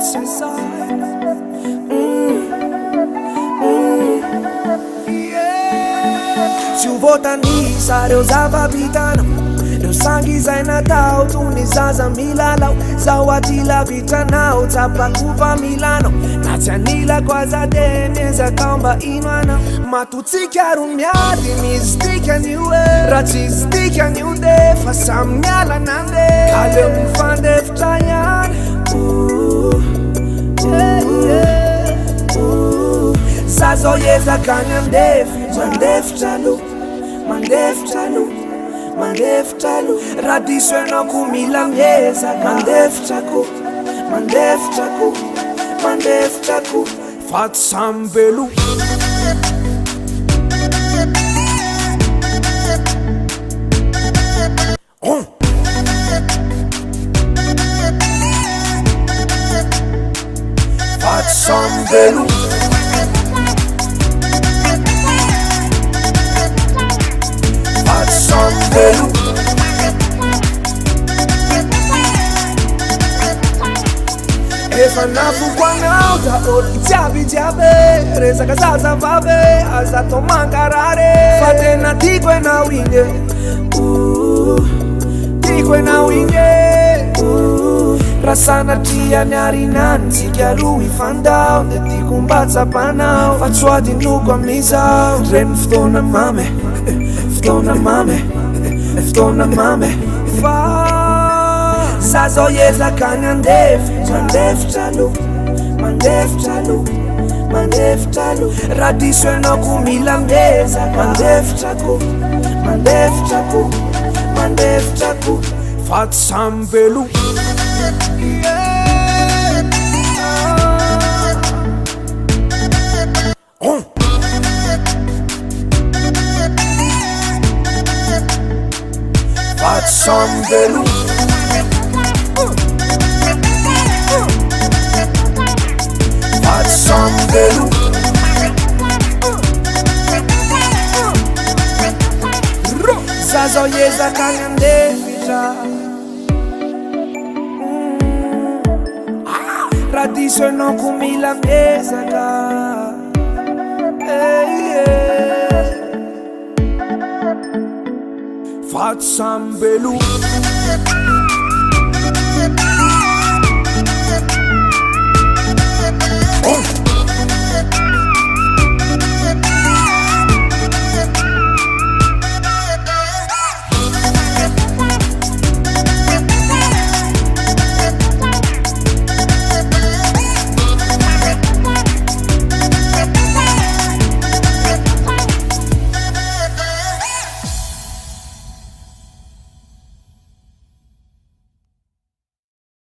c'est ça. Se o votanisa reo zava-bitanao, reo sangy zay natao toy ny zaza milalao. Zao atila vitranao tsapako fa milanao, na tsy anilako aza de miezaka mba ino anao. Matotsika ro miady misy dikany io e, raha tsisy dikany io de fa samy miala nande. Kaleo mifandefitra ihany za zao ezakany andefy, mandefitra aloha, mandefitra aloha, mandefitra aloha. Raha diso ianao ko mila miezaka, mandefitra ko, mandefitra ko, mandefitra ko. Faty samy velo faty samy velo. Efa nafoko anao daholo jiaby resaka zazavavy aza atao mankarary. Fa tena tiako ianao igny e, tiako ianao igny e. Raha sanatria niarinany tsika roa ifandao, de tiako mba tsapanao fa tsy ho adinoko amizao. Reny fotoana mamy, fotoana mamy, fotoana mamy. Fa za zao ezakany andefy, mandefitra aloha, mandefitra aloha, mandefitra aloha. Raha diso ianao ko mila miezaka, mandefitra ko, mandefitra ko, mandefitra ko. Faty samy velo faty samy velo. Faty samy velo za zao ezakany andefitra, raha diso ianao ko mila miezaka. Faty samy velo.